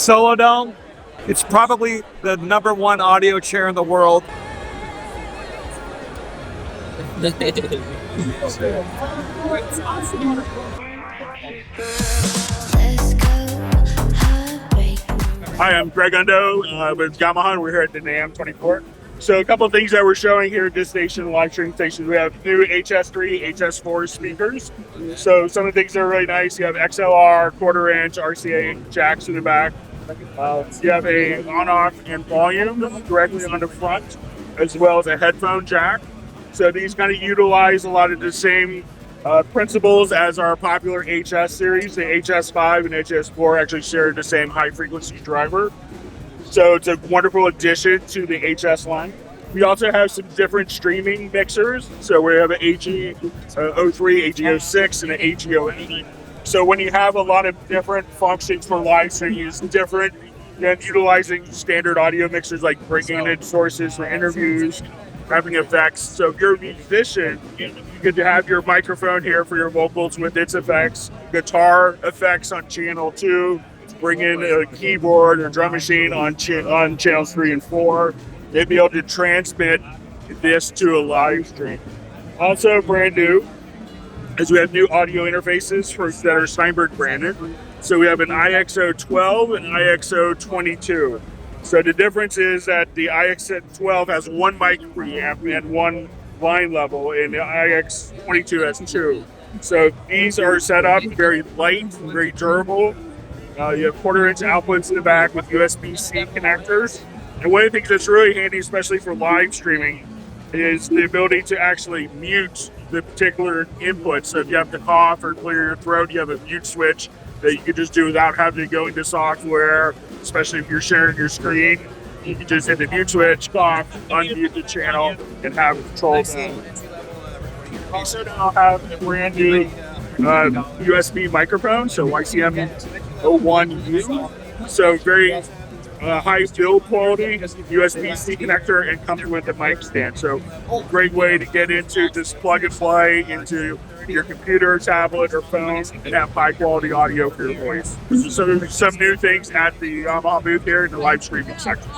Solodome. It's probably the #1 audio chair in the world. Hi, I'm Greg Undo with Yamaha, and we're here at the NAMM 24. So a couple of things that we're showing here at this station, live stream station. We have new HS3, HS4 speakers. So some of the things that are really nice, you have XLR, quarter-inch RCA jacks in the back. You have a on-off and volume directly on the front, as well as a headphone jack. So these kind of utilize a lot of the same principles as our popular HS series. The HS5 and HS4 actually share the same high-frequency driver. So it's a wonderful addition to the HS line. We also have some different streaming mixers. So we have an AG03, AG06, and an AG08. So when you have a lot of different functions for live streams, different than utilizing standard audio mixers like bringing in sources for interviews, having effects. So if you're a musician, you get to have your microphone here for your vocals with its effects, guitar effects on channel 2, bring in a keyboard or drum machine on channels 3 and 4. They'd be able to transmit this to a live stream. Also brand new is we have new audio interfaces that are Steinberg branded. So we have an IXO12 and IXO22. So the difference is that the IX12 has 1 mic preamp and 1 line level, and the IX22 has 2. So these are set up very light, very durable. You have quarter-inch outputs in the back with USB-C connectors. And one of the things that's really handy, especially for live streaming, is the ability to actually mute the particular input. So if you have to cough or clear your throat, you have a mute switch that you can just do without having to go into software, especially if you're sharing your screen. You can just hit the mute switch, cough, unmute the channel, and have control. We also now have a brand new USB microphone, so YCM01U. So very high build quality, USB-C connector, and comes with a mic stand. So great way to get into just plug and play into your computer, tablet, or phone and have high quality audio for your voice. So there's some new things at the Yamaha booth here in the live streaming section.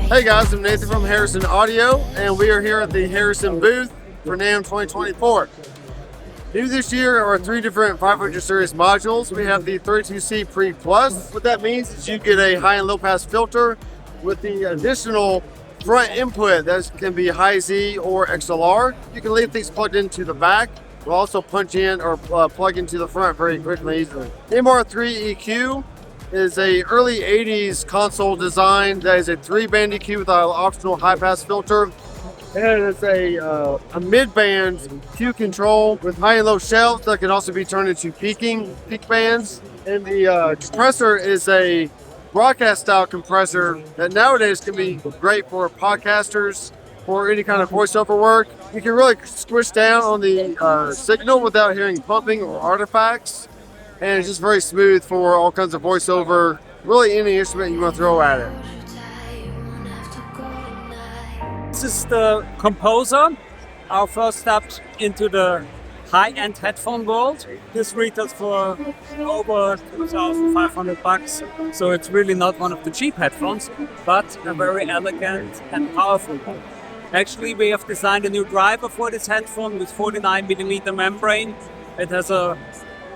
Hey guys, I'm Nathan from Harrison Audio, and we are here at the Harrison booth for NAMM 2024. New this year are 3 different 500 series modules. We have the 32C Pre Plus. What that means is you get a high and low pass filter with the additional front input that can be high Z or XLR. You can leave things plugged into the back. We'll also punch in or plug into the front very quickly and easily. MR3 EQ is a early 80s console design that is a 3-band EQ with an optional high-pass filter. And it's a mid-band Q control with high and low shelves that can also be turned into peak bands. And the compressor is a broadcast-style compressor that nowadays can be great for podcasters, for any kind of voiceover work. You can really squish down on the signal without hearing pumping or artifacts. And it's just very smooth for all kinds of voiceover, really any instrument you want to throw at it. This is the Composer, our first step into the high-end headphone world. This retails for over $2,500, so it's really not one of the cheap headphones, but a very elegant and powerful one. Actually, we have designed a new driver for this headphone with 49mm membrane. It has a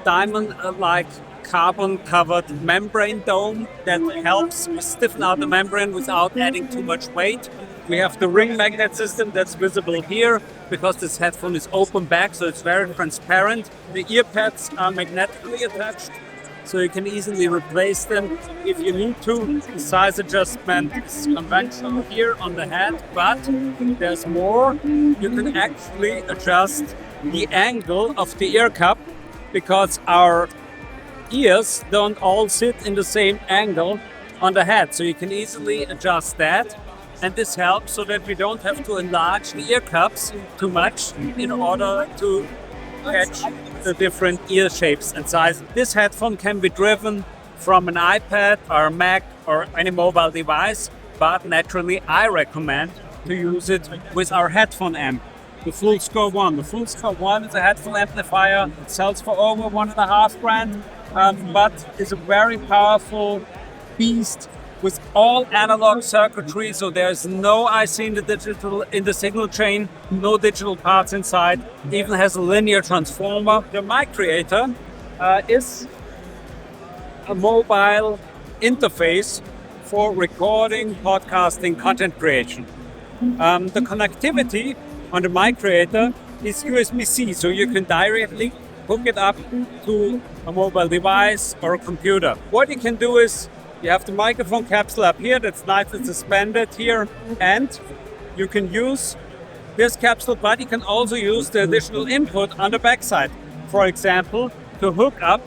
diamond-like carbon-covered membrane dome that helps stiffen out the membrane without adding too much weight. We have the ring magnet system that's visible here because this headphone is open back, so it's very transparent. The ear pads are magnetically attached, so you can easily replace them if you need to. The size adjustment is conventional here on the head, but there's more. You can actually adjust the angle of the ear cup, because our ears don't all sit in the same angle on the head. So you can easily adjust that. And this helps so that we don't have to enlarge the ear cups too much in order to catch the different ear shapes and sizes. This headphone can be driven from an iPad or a Mac or any mobile device, but naturally I recommend to use it with our headphone amp, the Full Score 1. The Full Score 1 is a headphone amplifier. It sells for over $1.5 grand, but is a very powerful beast with all analog circuitry, so there's no IC in the signal chain, no digital parts inside. It even has a linear transformer. The Mic Creator is a mobile interface for recording, podcasting, content creation. The connectivity on the Mic Creator is USB-C, so you can directly hook it up to a mobile device or a computer. What you can do is you have the microphone capsule up here that's nicely suspended here, and you can use this capsule, but you can also use the additional input on the backside. For example, to hook up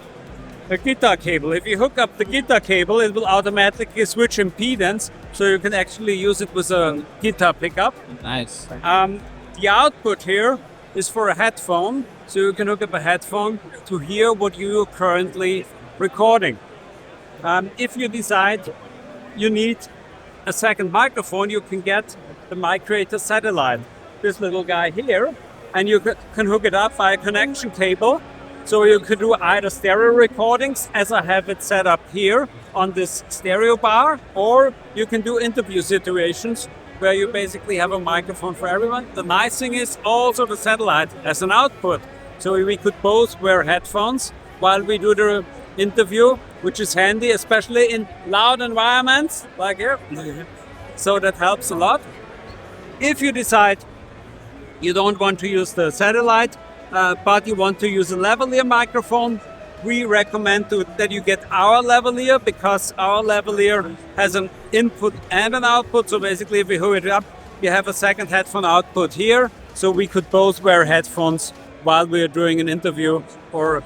a guitar cable. If you hook up the guitar cable, it will automatically switch impedance, so you can actually use it with a guitar pickup. Nice. The output here is for a headphone, so you can hook up a headphone to hear what you're currently recording. If you decide you need a second microphone, you can get the Mic Creator satellite, this little guy here, and you can hook it up by a connection cable. So you could do either stereo recordings, as I have it set up here on this stereo bar, or you can do interview situations where you basically have a microphone for everyone. The nice thing is also the satellite as an output. So we could both wear headphones while we do the interview, which is handy, especially in loud environments like here. So that helps a lot. If you decide you don't want to use the satellite, but you want to use a lavalier microphone, we recommend that you get our lavalier, because our lavalier has an input and an output. So basically, if we hook it up, you have a second headphone output here. So we could both wear headphones while we're doing an interview, or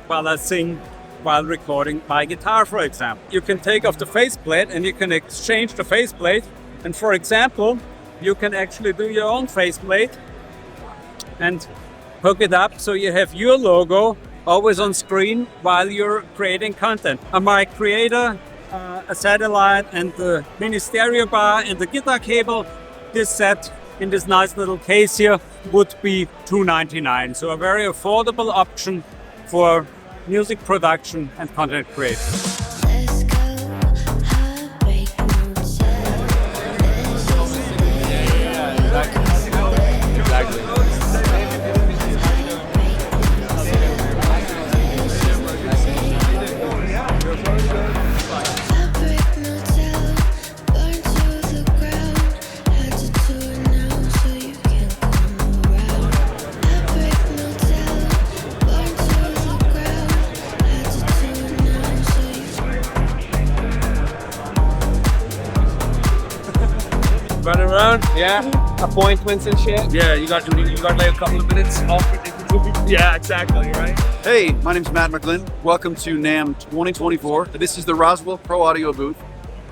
while I sing, while recording my guitar, for example. You can take off the faceplate and you can exchange the faceplate. And for example, you can actually do your own faceplate and hook it up so you have your logo always on screen while you're creating content. A Mic Creator, a satellite, and the mini stereo bar and the guitar cable. This set in this nice little case here would be $299. So a very affordable option for music production and content creation. Run around, yeah. Appointments and shit. Yeah, you got like a couple of minutes off. Yeah, exactly, right? Hey, my name's Matt McGlynn. Welcome to NAMM 2024. This is the Roswell Pro Audio booth.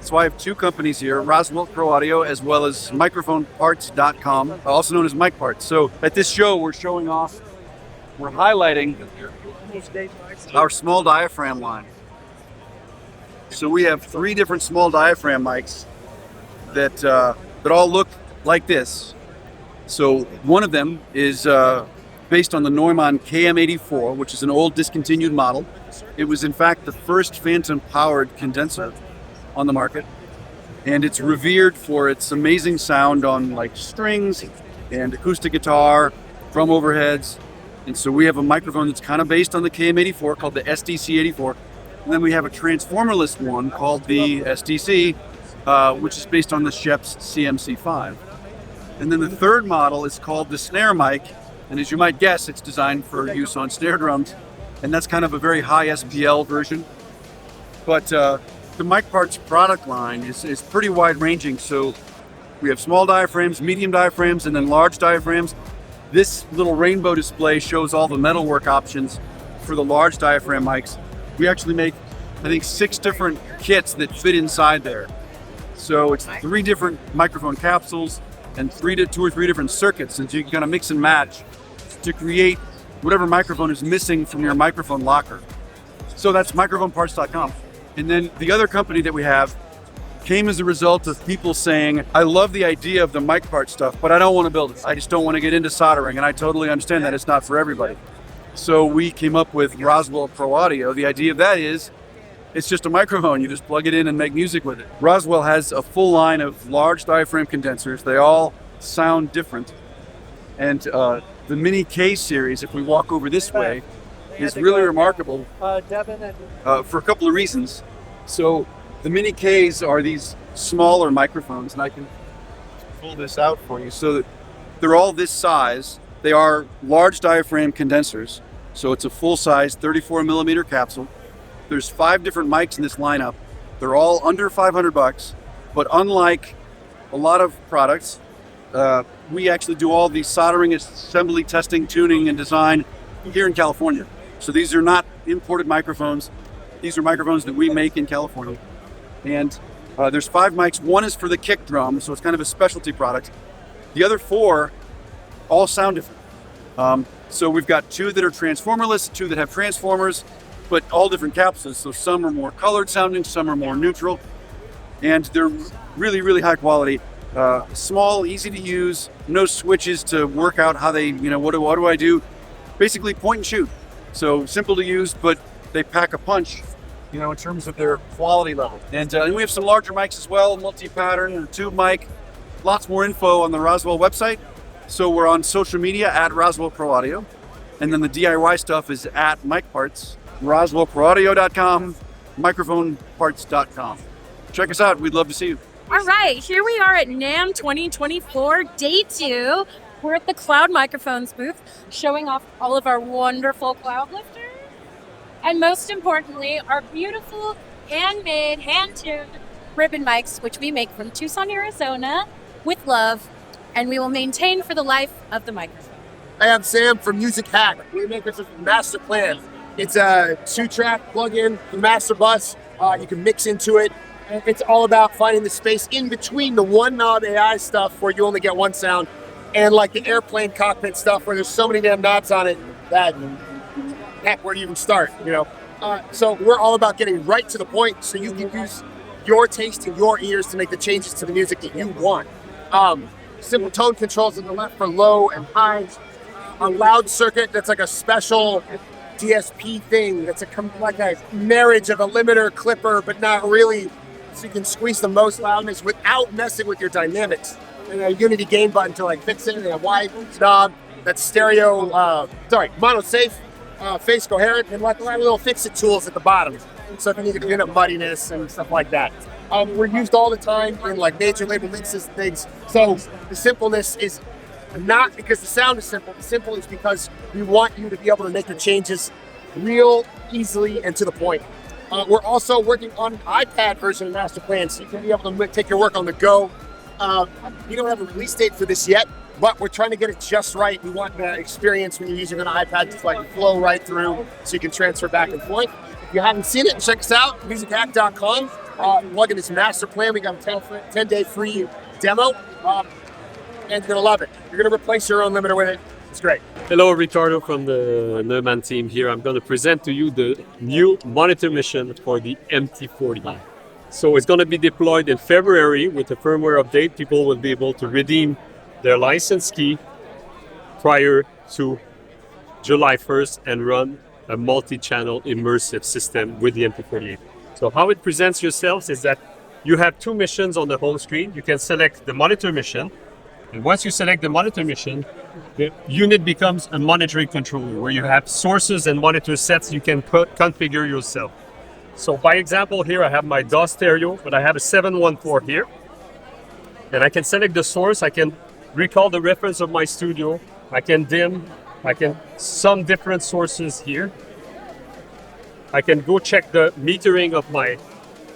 So I have two companies here, Roswell Pro Audio as well as microphoneparts.com, also known as Mic Parts. So at this show, we're highlighting our small diaphragm line. So we have 3 different small diaphragm mics that all look like this. So one of them is based on the Neumann KM84, which is an old discontinued model. It was in fact the first phantom powered condenser on the market, and it's revered for its amazing sound on like strings and acoustic guitar, drum overheads. And so we have a microphone that's kind of based on the KM84 called the SDC84, and then we have a transformerless one called the SDC, which is based on the Schoeps CMC5. And then the third model is called the snare mic, and as you might guess, it's designed for use on snare drums, and that's kind of a very high SPL version. But the Mic Parts product line is pretty wide ranging, so we have small diaphragms, medium diaphragms, and then large diaphragms. This little rainbow display shows all the metalwork options for the large diaphragm mics. We actually make, I think, 6 different kits that fit inside there. So it's 3 different microphone capsules and 2 or 3 different circuits, and so you can kind of mix and match to create whatever microphone is missing from your microphone locker. So that's microphoneparts.com. And then the other company that we have, came as a result of people saying, I love the idea of the mic part stuff, but I don't want to build it. I just don't want to get into soldering, and I totally understand that it's not for everybody. So we came up with Roswell Pro Audio. The idea of that is, it's just a microphone. You just plug it in and make music with it. Roswell has a full line of large diaphragm condensers. They all sound different. And the Mini K series, if we walk over this way, is really remarkable for a couple of reasons. So the Mini Ks are these smaller microphones, and I can pull this out for you. So they're all this size. They are large diaphragm condensers. So it's a full-size 34 millimeter capsule. There's 5 different mics in this lineup. They're all under $500, but unlike a lot of products, we actually do all the soldering, assembly, testing, tuning, and design here in California. So these are not imported microphones. These are microphones that we make in California. And there's 5 mics. One is for the kick drum, so it's kind of a specialty product. The other 4 all sound different. So we've got 2 that are transformerless, 2 that have transformers, but all different capsules. So some are more colored sounding, some are more neutral, and they're really, really high quality. Small, easy to use, no switches to work out how they, what do I do? Basically point and shoot. So simple to use, but they pack a punch, in terms of their quality level. And we have some larger mics as well, multi-pattern and tube mic. Lots more info on the Roswell website. So we're on social media at Roswell Pro Audio. And then the DIY stuff is at Mic Parts, RoswellProAudio.com, microphoneparts.com. Check us out. We'd love to see you. All right, here we are at NAMM 2024, day 2. We're at the Cloud Microphones booth, showing off all of our wonderful cloud lifters. And most importantly, our beautiful handmade, hand-tuned ribbon mics, which we make from Tucson, Arizona, with love, and we will maintain for the life of the microphone. I am Sam from Musik Hack. We make this with Master Plan. It's a 2-track plug-in, the master bus. You can mix into it. It's all about finding the space in between the one knob AI stuff where you only get one sound and like the airplane cockpit stuff where there's so many damn knobs on it that, heck, where do you even start, So we're all about getting right to the point so you can use your taste and your ears to make the changes to the music that you want. Simple tone controls on the left for low and highs. A loud circuit that's like a special DSP thing that's like a marriage of a limiter clipper, but not really, so you can squeeze the most loudness without messing with your dynamics. And a unity gain button to fix it, and a wide knob that's mono safe, phase coherent, and like a lot of little fix-it tools at the bottom. So if you need to clean up muddiness and stuff like that. We're used all the time in major label mixes and things. So the simpleness is not because the sound is simple. The simple is because we want you to be able to make your changes real easily and to the point. We're also working on an iPad version of Master Plan, so you can be able to take your work on the go. We don't have a release date for this yet, but we're trying to get it just right. We want the experience when you're using an iPad to flow right through so you can transfer back and forth. If you haven't seen it, check us out, musichack.com. Plug in this Master Plan. We got a 10-day free demo. And you're going to love it. You're going to replace your own limiter with it. It's great. Hello, Ricardo from the Neumann team here. I'm going to present to you the new monitor mission for the MT40. So it's going to be deployed in February with a firmware update. People will be able to redeem their license key prior to July 1st and run a multi-channel immersive system with the MT48. So how it presents yourselves is that you have 2 missions on the home screen. You can select the monitor mission. And once you select the monitor mission, the unit becomes a monitoring controller where you have sources and monitor sets you can configure yourself. So by example, here I have my DAW stereo, but I have a 714 here. And I can select the source, I can recall the reference of my studio, I can dim, some different sources here. I can go check the metering of my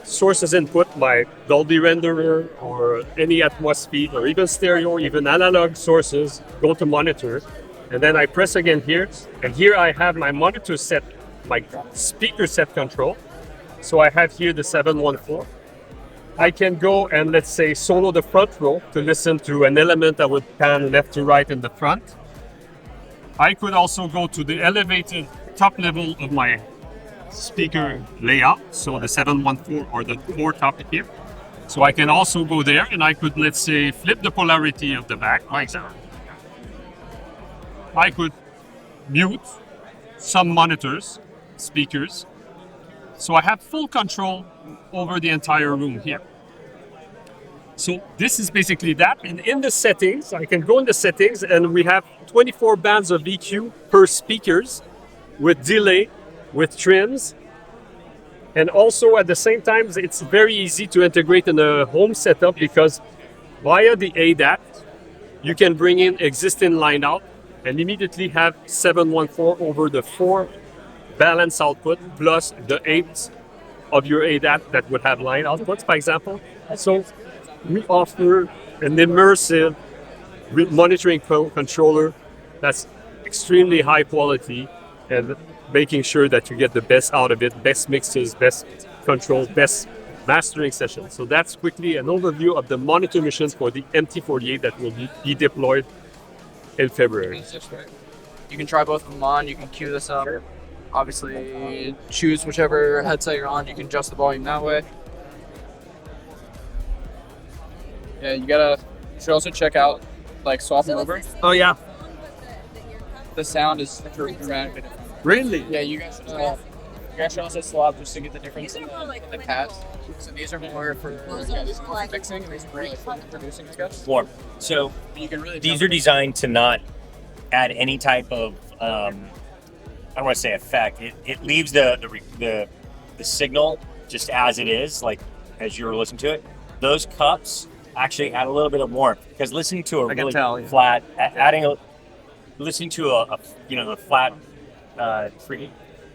sources input, my Dolby renderer or any Atmos speed or even stereo, even analog sources, go to monitor. And then I press again here, and here I have my monitor set, my speaker set control. So I have here the 714. I can go and let's say solo the front row to listen to an element that would pan left to right in the front. I could also go to the elevated top level of my speaker layout, so the 714 or the 4 top here. So I can also go there and I could, let's say, flip the polarity of the back, for example. I could mute some monitors, speakers. So I have full control over the entire room here. So this is basically that. And in the settings, I can go in the settings and we have 24 bands of EQ per speakers with delay, with trims. And also at the same time, it's very easy to integrate in a home setup because via the ADAT, you can bring in existing line out and immediately have 714 over the 4 balance output plus the 8 of your ADAT that would have line outputs, for example. So we offer an immersive monitoring controller that's extremely high quality and making sure that you get the best out of it, best mixes, best controls, best mastering sessions. So that's quickly an overview of the monitor missions for the MT48 that will be deployed in February. You can try both of them on, you can cue this up. Obviously, choose whichever headset you're on, you can adjust the volume that way. Yeah, you should also check out, like, swap them over. Oh yeah. The sound is dramatically different. Really? Yeah, you guys should also swap just to get the difference in the pads. So these are more for mixing, and these are more for producing stuff. Warm. So You can really these are designed to not add any type of I don't want to say effect. It leaves the signal just as it is, like as you're listening to it. Those cups actually add a little bit of warmth because listening to a really flat, listening to a flat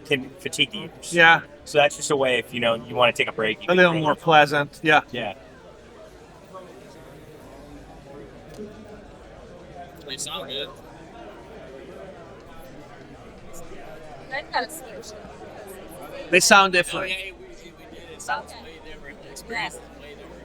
can fatigue the ears. Yeah. So that's just a way if you want to take a break. A little more pleasant. Yeah. Yeah. They sound good. They sound different. We did. It sounds way different. The experience is way different.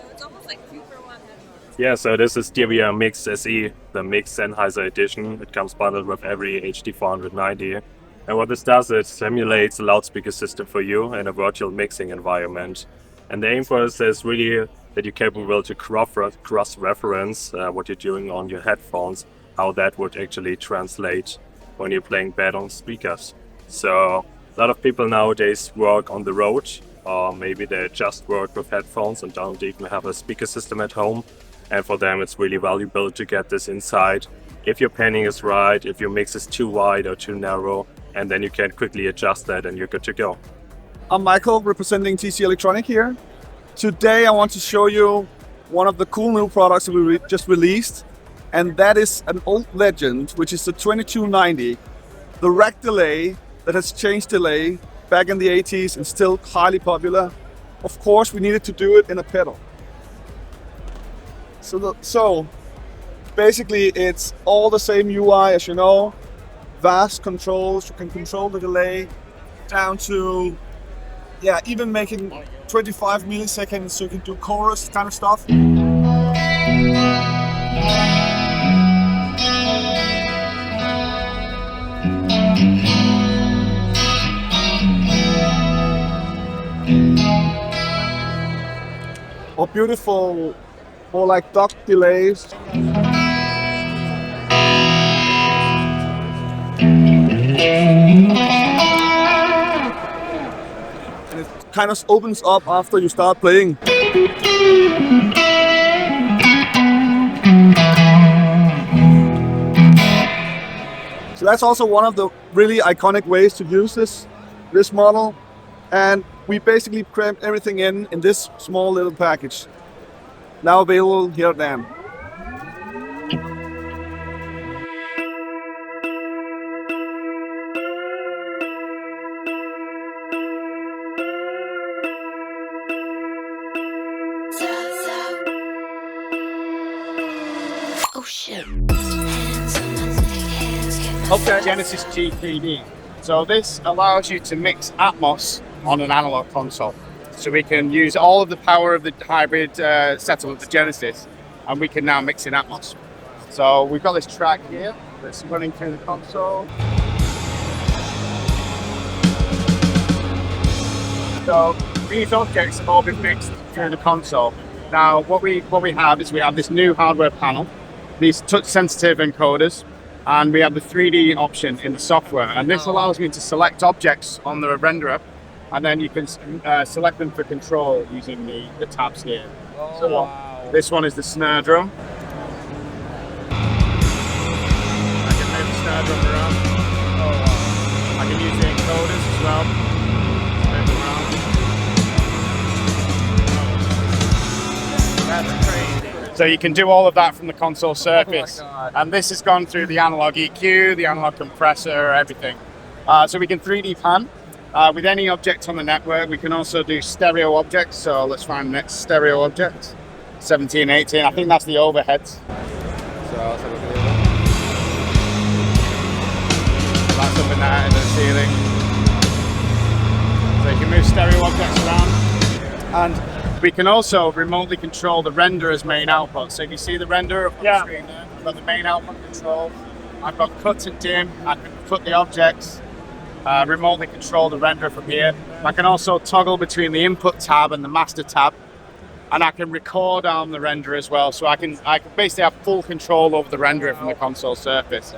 So it's almost like 2-for-1 headphones. Yeah, so this is the Mix SE, the Mix Sennehiser edition. It comes bundled with every HD 490. And what this does, it simulates a loudspeaker system for you in a virtual mixing environment. And the aim for this is really that you're capable to cross-reference what you're doing on your headphones, how that would actually translate when you're playing bad on speakers. So a lot of people nowadays work on the road, or maybe they just work with headphones and don't even have a speaker system at home. And for them, it's really valuable to get this insight. If your panning is right, if your mix is too wide or too narrow, and then you can quickly adjust that and you're good to go. I'm Michael, representing TC Electronic here. Today I want to show you one of the cool new products that we just released, and that is an old legend, which is the 2290, the rack delay that has changed delay back in the 80s and still highly popular. Of course, we needed to do it in a pedal. So basically it's all the same UI as you know, vast controls, you can control the delay down to, even making 25 milliseconds so you can do chorus kind of stuff. Or beautiful, or like duck delays. And it kind of opens up after you start playing. So that's also one of the really iconic ways to use this model. And we basically crammed everything in this small little package. Now available here at NAMM. Oh shit. Okay. Genesis G3D. So this allows you to mix Atmos on an analog console. So we can use all of the power of the hybrid setup of the Genesis, and we can now mix in Atmos. So we've got this track here that's running through the console. So these objects have all been mixed through the console. Now, what we have is we have this new hardware panel, these touch-sensitive encoders, and we have the 3D option in the software. And this allows me to select objects on the renderer, and then you can select them for control using the tabs here. This one is the snare drum. I can move the snare drum around. I can use the encoders as well. Move them around. That's crazy. So you can do all of that from the console surface. And this has gone through the analog EQ, the analog compressor, everything. So we can 3D pan with any object on the network. We can also do stereo objects. So let's find the next stereo object. 17, 18. I think that's the overheads. So let's have a look at it. That's up in there in the ceiling. So you can move stereo objects around. And we can also remotely control the renderer's main output. So if you see the renderer up on the screen there, I've got the main output control. I've got cut and dim. I can cut the objects, remotely control the renderer from here. I can also toggle between the input tab and the master tab. And I can record on the renderer as well. So I can basically have full control over the renderer from the console surface.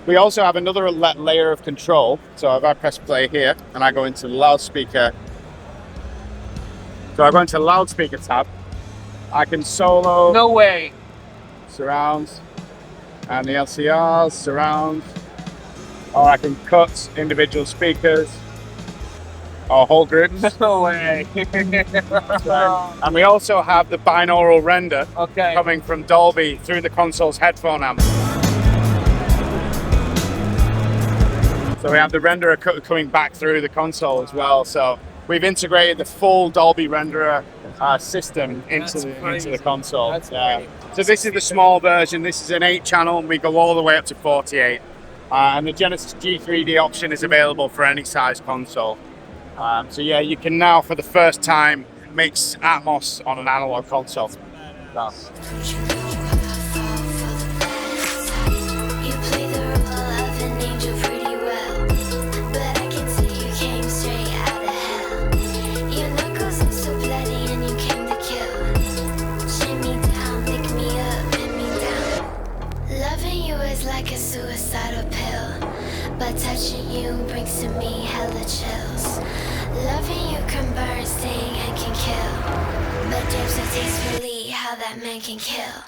We also have another layer of control. So if I press play here and I go into the loudspeaker, so I go into the loudspeaker tab, I can solo. No way. Surrounds, and the LCRs, surrounds, or I can cut individual speakers, or whole groups. No way. And we also have the binaural render coming from Dolby through the console's headphone amp. So we have the renderer coming back through the console as well. So we've integrated the full Dolby renderer system into the console. So this is the small version. This is an 8-channel, and we go all the way up to 48. And the Genesis G3D option is available for any size console. So yeah, you can now, for the first time, mix Atmos on an analog console. Like a suicidal pill, but touching you brings to me hella chills. Loving you can burn, sting, and can kill, but damn so tastefully how that man can kill.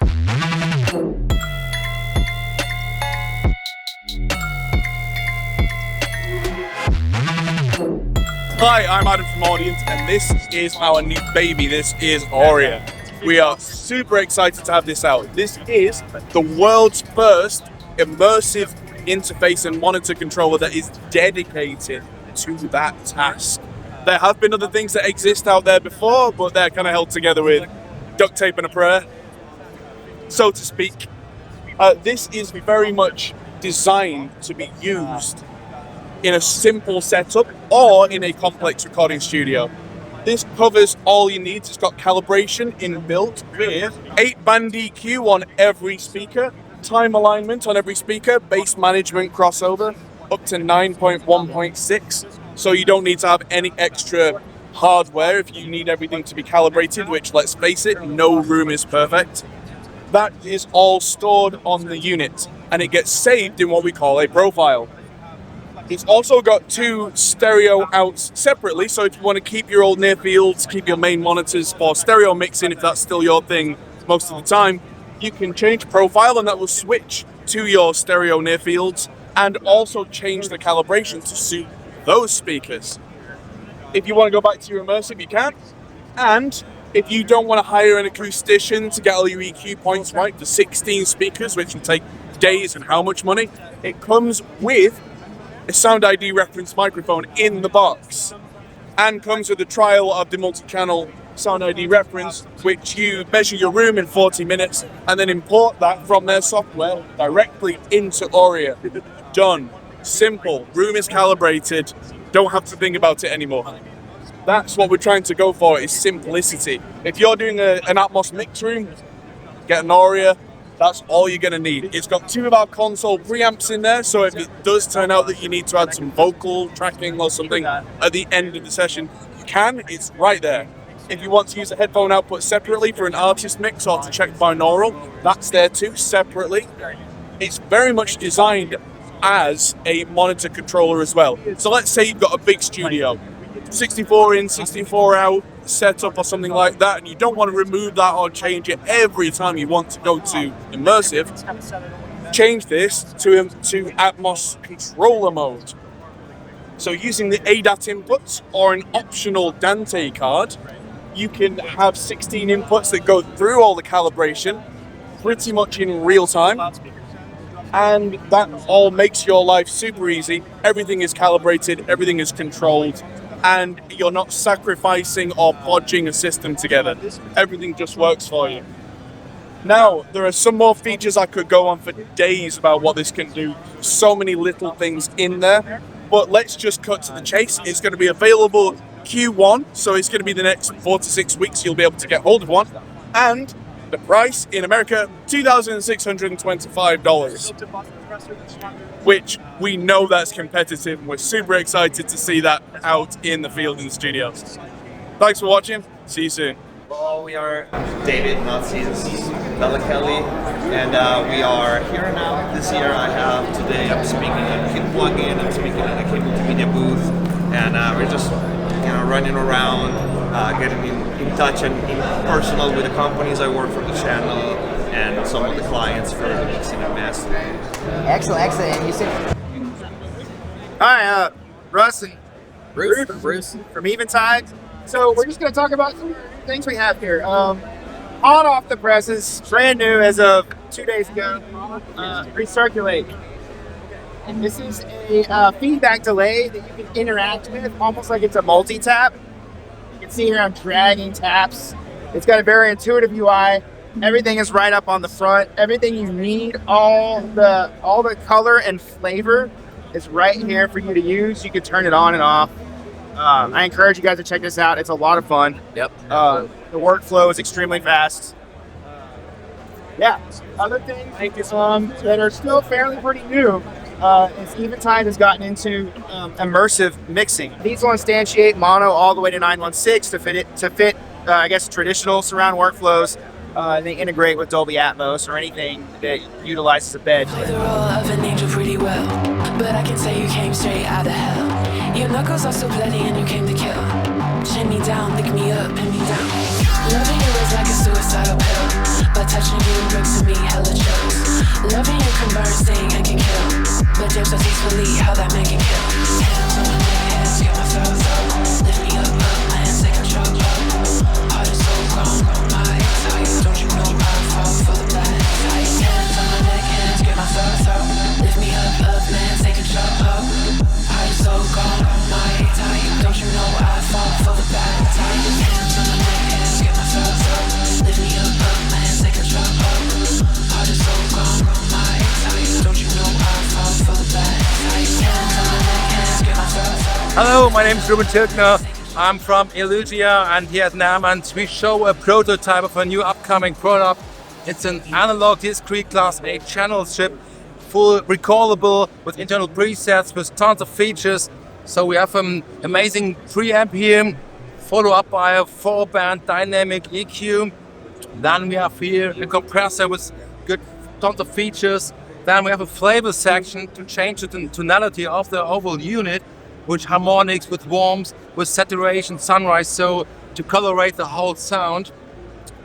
Hi, I'm Adam from Audient, and this is our new baby. This is Auria. We are super excited to have this out. This is the world's first immersive interface and monitor controller that is dedicated to that task. There have been other things that exist out there before, but they're kind of held together with duct tape and a prayer, so to speak. This is very much designed to be used in a simple setup or in a complex recording studio. This covers all you need. It's got calibration inbuilt with 8-band EQ on every speaker, time alignment on every speaker, bass management crossover up to 9.1.6, so you don't need to have any extra hardware if you need everything to be calibrated, which, let's face it, no room is perfect. That is all stored on the unit, and it gets saved in what we call a profile. It's also got 2 stereo outs separately, so if you want to keep your old near fields, keep your main monitors for stereo mixing, if that's still your thing most of the time, you can change profile and that will switch to your stereo near fields and also change the calibration to suit those speakers. If you want to go back to your immersive, you can. And if you don't want to hire an acoustician to get all your EQ points right for 16 speakers, which can take days and how much money, it comes with a Sound ID reference microphone in the box and comes with a trial of the multi-channel Sound ID reference, which you measure your room in 40 minutes and then import that from their software directly into Auria. Done. Simple. Room is calibrated. Don't have to think about it anymore. That's what we're trying to go for, is simplicity. If you're doing an Atmos mix room, get an Auria. That's all you're going to need. It's got 2 of our console preamps in there, so if it does turn out that you need to add some vocal tracking or something at the end of the session, you can, it's right there. If you want to use a headphone output separately for an artist mix or to check binaural, that's there too, separately. It's very much designed as a monitor controller as well. So let's say you've got a big studio, 64 in, 64 out setup or something like that, and you don't want to remove that or change it every time you want to go to immersive. Change this to Atmos controller mode. So using the ADAT inputs or an optional Dante card, you can have 16 inputs that go through all the calibration pretty much in real time. And that all makes your life super easy. Everything is calibrated, everything is controlled, and you're not sacrificing or podging a system together. Everything just works for you. Now, there are some more features I could go on for days about what this can do. So many little things in there. But let's just cut to the chase. It's going to be available Q1, so it's going to be the next 4 to 6 weeks you'll be able to get hold of one. And the price in America, $2,625. Which we know that's competitive, and we're super excited to see that out in the field in the studios. Thanks for watching. See you soon. Well, we are David, GNOZZI'S, Bella Kelly, and we are here now. This year I'm speaking at Kid Plugin, I'm speaking at the Multimedia booth, and we're just running around, getting in touch and in personal with the companies I work for the channel and some of the clients for the mixing and mastering. Excellent. And you said... Hi, Russ and Bruce from Eventide. So we're just going to talk about some things we have here. Hot off the presses, brand new as of 2 days ago, Recirculate. And this is a feedback delay that you can interact with, almost like it's a multi-tap. You can see here I'm dragging taps. It's got a very intuitive UI. Everything is right up on the front. Everything you need, all the color and flavor is right here for you to use. You can turn it on and off. I encourage you guys to check this out. It's a lot of fun. Yep. The workflow is extremely fast. Yeah. Other things that are still fairly pretty new is Eventide has gotten into immersive mixing. These will instantiate mono all the way to 916 to fit I guess traditional surround workflows. They integrate with Dolby Atmos or anything that utilizes a bed. Play the role of an angel pretty well, but I can say you came straight out of hell. Your knuckles are so bloody and you came to kill. Chin me down, lick me up, pin me down. Loving you is like a suicidal pill, but touching you brings to me hella chills. Loving you can burn, sting, and can kill, but James so peacefully how that man can kill. Hands on my neck, hands get my throat up. Lift me up, man, take control. Heart is so gone, my tight. Don't you know I fall for the bad tight? Hands on my neck, hands get my throat up. Lift me up, man, take control. Heart is so gone, my tight. Don't you know I fall for the bad tight? Hands on my neck, hands get my throat up. Lift me up, man, take control. Heart is so gone, my tight. Don't you know I fall for the bad tight? Hands on my neck, hands get my throat up. Hello, my name is Ruben Tilkner. I'm from Elysia, and here at NAMM, and we show a prototype of a new upcoming product. It's an analog discrete class A channel chip, full recallable with internal presets with tons of features. So we have an amazing preamp here, followed up by a 4-band dynamic EQ. Then we have here a compressor with good tons of features. Then we have a flavor section to change the tonality of the overall unit, with harmonics, with warmth, with saturation, sunrise, so to colorate the whole sound.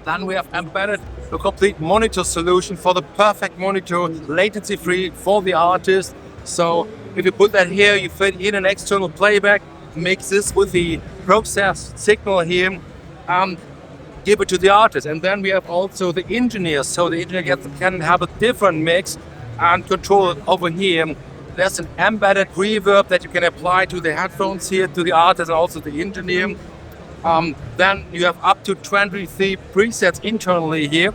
Then we have embedded a complete monitor solution for the perfect monitor, latency free for the artist. So if you put that here, you fit in an external playback, mix this with the processed signal here, give it to the artist. And then we have also the engineer, so the engineer can have a different mix and control it over here. There's an embedded reverb that you can apply to the headphones here, to the artist and also the engineer. Then you have up to 23 presets internally here.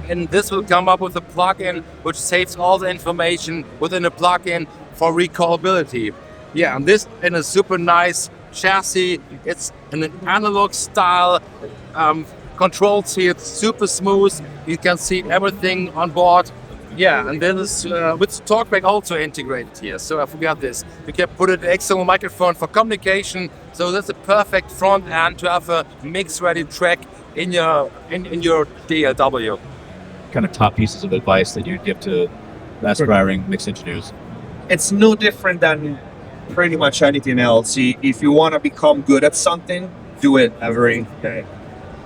And this will come up with a plugin which saves all the information within a plugin for recallability. Yeah, and this in a super nice chassis. It's in an analog style. Controls here, it's super smooth. You can see everything on board. Yeah, and then with TalkBack also integrated here. So I forgot this. You can put an external microphone for communication. So that's a perfect front end to have a mix-ready track in your DAW. Kind of top pieces of advice that you'd give to aspiring mix engineers? It's no different than pretty much anything else. If you want to become good at something, do it every day.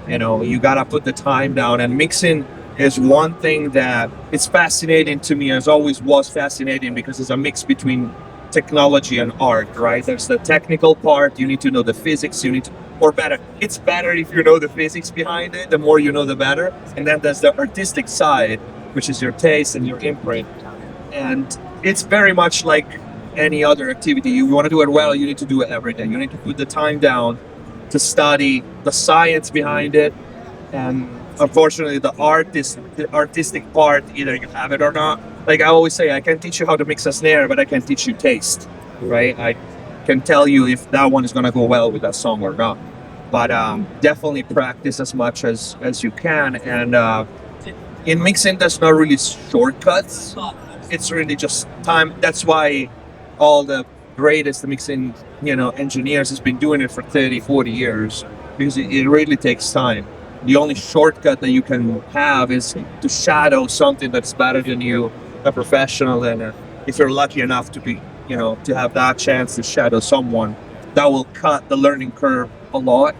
You know, you gotta put the time down, and mixing is one thing that it's fascinating to me, as always was fascinating, because it's a mix between technology and art, right? There's the technical part, you need to know the physics, or better, it's better if you know the physics behind it, the more you know the better. And then there's the artistic side, which is your taste and your imprint. And it's very much like any other activity. You want to do it well, you need to do it every day. You need to put the time down to study the science behind it. And unfortunately, the artistic part, either you have it or not. Like I always say, I can teach you how to mix a snare, but I can't teach you taste, right? I can tell you if that one is going to go well with that song or not. But definitely practice as much as you can. And in mixing, there's not really shortcuts. It's really just time. That's why all the greatest mixing, engineers has been doing it for 30, 40 years, because it really takes time. The only shortcut that you can have is to shadow something that's better than you, a professional, and if you're lucky enough to be, to have that chance to shadow someone, that will cut the learning curve a lot.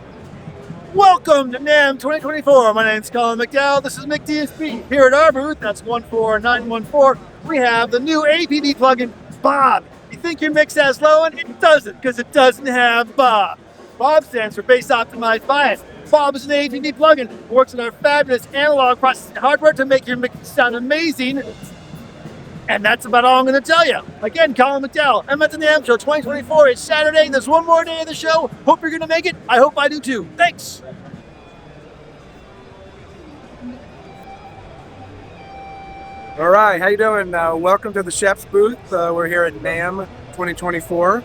Welcome to NAMM 2024. My name's Colin McDowell. This is McDSP. Here at our booth, that's 14914, we have the new APD plugin, Bob. You think your mix has low, and it doesn't, because it doesn't have Bob. Bob stands for Bass Optimized Bias. Bob is an APD plugin. It works on our fabulous analog processing hardware to make your mix sound amazing. And that's about all I'm going to tell you. Again, Colin McDowell. I'm at the NAMM Show 2024. It's Saturday. There's one more day of the show. Hope you're going to make it. I hope I do too. Thanks. All right, how you doing? Welcome to the Schoeps booth. We're here at NAMM 2024,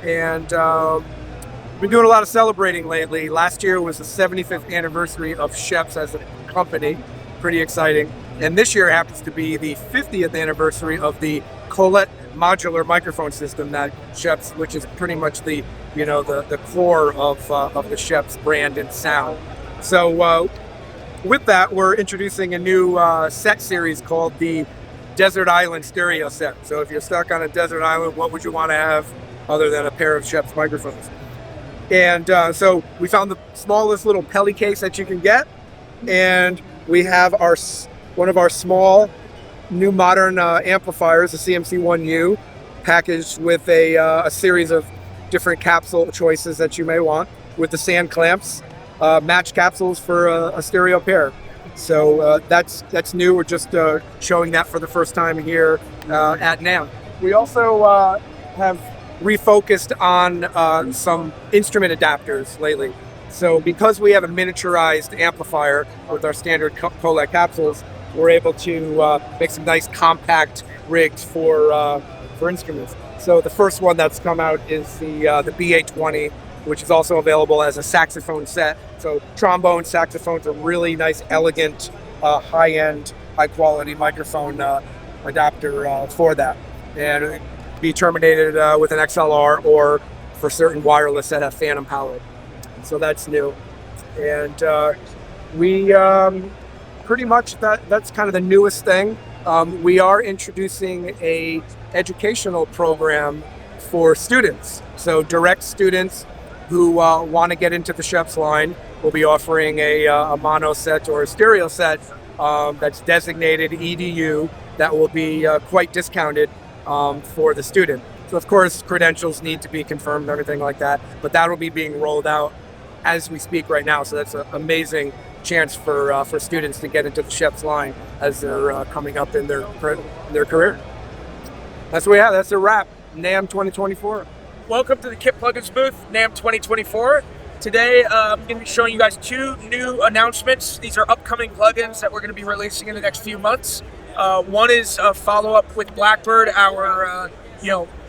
and we've been doing a lot of celebrating lately. Last year was the 75th anniversary of Schoeps as a company. Pretty exciting. And this year happens to be the 50th anniversary of the Colette modular microphone system that Schoeps, which is pretty much the core of the Schoeps brand and sound. So with that, we're introducing a new set series called the Desert Island Stereo Set. So if you're stuck on a desert island, what would you want to have other than a pair of Schoeps microphones? And so we found the smallest little Pelly case that you can get, and we have one of our small new modern amplifiers, the CMC1U, packaged with a series of different capsule choices that you may want, with the sand clamps, match capsules for a stereo pair. So that's new. We're just showing that for the first time here at NAMM. We also have refocused on some instrument adapters lately. So because we have a miniaturized amplifier with our standard Colette capsules, we're able to make some nice compact rigs for instruments. So the first one that's come out is the BA20, which is also available as a saxophone set. So trombone, saxophone's a really nice, elegant, high-end, high-quality microphone adapter for that. And it can be terminated with an XLR or for certain wireless that have phantom power. So that's new. And we pretty much, that's kind of the newest thing. We are introducing a educational program for students. So direct students who want to get into the Schoeps line will be offering a mono set or a stereo set that's designated EDU that will be quite discounted for the student. So of course credentials need to be confirmed and everything like that, but that will be being rolled out as we speak right now. So that's an amazing chance for students to get into the Schoeps line as they're coming up in their career. That's what we have. That's a wrap. NAMM 2024. Welcome to the Kit Plugins booth, NAMM 2024. Today, I'm going to be showing you guys two new announcements. These are upcoming plugins that we're going to be releasing in the next few months. One is a follow-up with Blackbird, our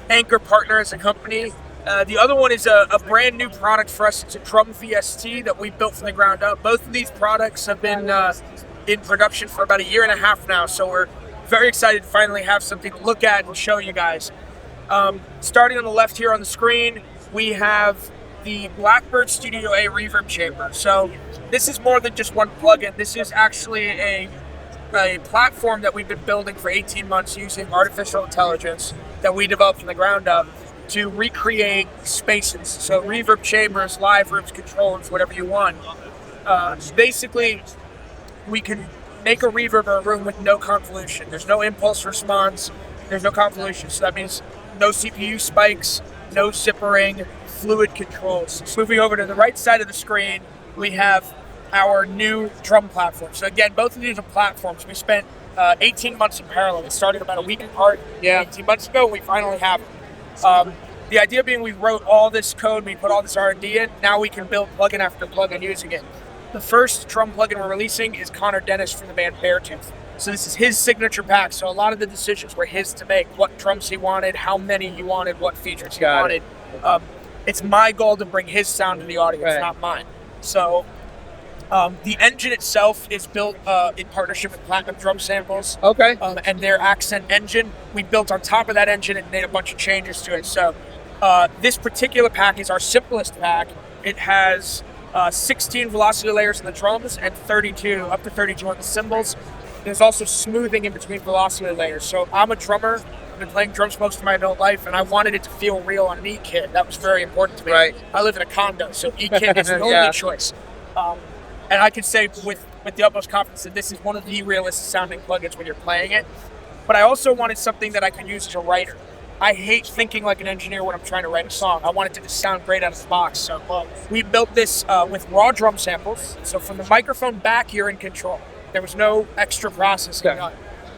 anchor partner as a company. The other one is a brand new product for us. It's a drum VST that we built from the ground up. Both of these products have been in production for about 1.5 years now, so we're very excited to finally have something to look at and show you guys. Starting on the left here on the screen, we have the Blackbird Studio A reverb chamber. So this is more than just one plugin. This is actually a platform that we've been building for 18 months using artificial intelligence that we developed from the ground up to recreate spaces. So reverb chambers, live rooms, controls, whatever you want. Basically, we can make a reverb in a room with no convolution. There's no impulse response, there's no convolution. So that means no CPU spikes, no zippering, fluid controls. Moving over to the right side of the screen, we have our new drum platform. So again, both of these are platforms. We spent 18 months in parallel. We started about a week apart 18 months ago. We finally have them. The idea being we wrote all this code, we put all this R&D in, now we can build plugin after plugin using it. The first drum plugin we're releasing is Connor Dennis from the band Beartooth. So this is his signature pack, so a lot of the decisions were his to make. What drums he wanted, how many he wanted, what features he wanted. It's my goal to bring his sound to the audience, not mine. So the engine itself is built in partnership with Platinum Drum Samples. Okay. And their Accent engine. We built on top of that engine and made a bunch of changes to it. So this particular pack is our simplest pack. It has 16 velocity layers in the drums and up to 32 on the cymbals. There's also smoothing in between velocity layers. So I'm a drummer. I've been playing drums most of my adult life, and I wanted it to feel real on an E-kit. That was very important to me. Right. I live in a condo, so E-kit is the only choice. And I can say with the utmost confidence that this is one of the realistic sounding plugins when you're playing it. But I also wanted something that I could use as a writer. I hate thinking like an engineer when I'm trying to write a song. I want it to just sound great out of the box. So we built this with raw drum samples. So from the microphone back, you're in control. There was no extra processing.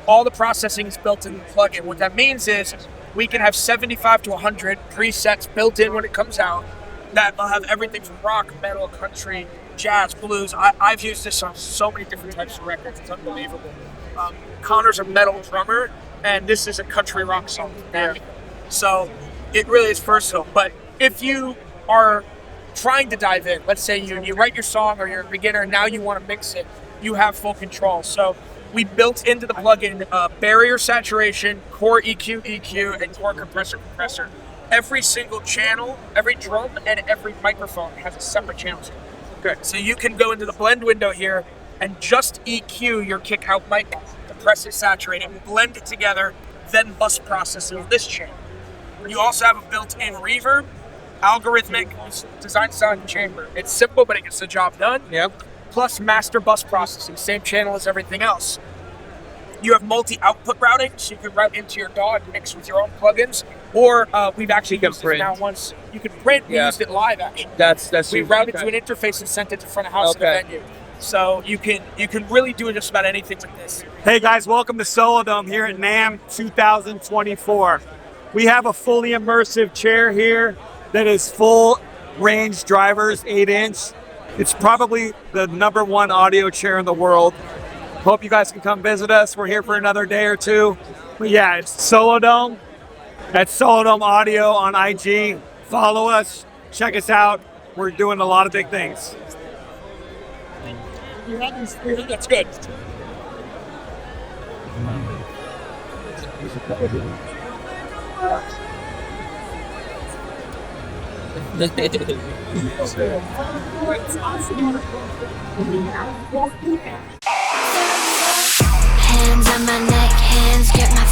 All the processing is built in the plugin. What that means is we can have 75 to 100 presets built in when it comes out that will have everything from rock, metal, country, jazz, blues. I've used this on so many different types of records. It's unbelievable. Connor's a metal drummer, and this is a country rock song. So it really is versatile. But if you are trying to dive in, let's say you write your song or you're a beginner and now you want to mix it, you have full control. So we built into the plugin barrier saturation, core EQ, and core compressor. Every single channel, every drum, and every microphone has a separate channel. Okay. So you can go into the blend window here and just EQ your kick out mic, compress it, saturate it, blend it together, then bus process it on this channel. You also have a built-in reverb, algorithmic, design sound chamber. It's simple, but it gets the job done. Yep. Plus master bus processing, same channel as everything else. You have multi-output routing, so you can route into your DAW and mix with your own plugins. Or we've actually used this now once. You can print. We used it live actually. That's we routed to an interface and sent it to front of house at a venue. So you can really do just about anything with this. Hey guys, welcome to Solodome here at NAMM 2024. We have a fully immersive chair here that is full range drivers, 8-inch. It's probably the #1 audio chair in the world. Hope you guys can come visit us. We're here for another day or two. But yeah, it's Solodome. That's Solodome Audio on IG. Follow us, check us out. We're doing a lot of big things. That's good. Hands on my neck, hands grip my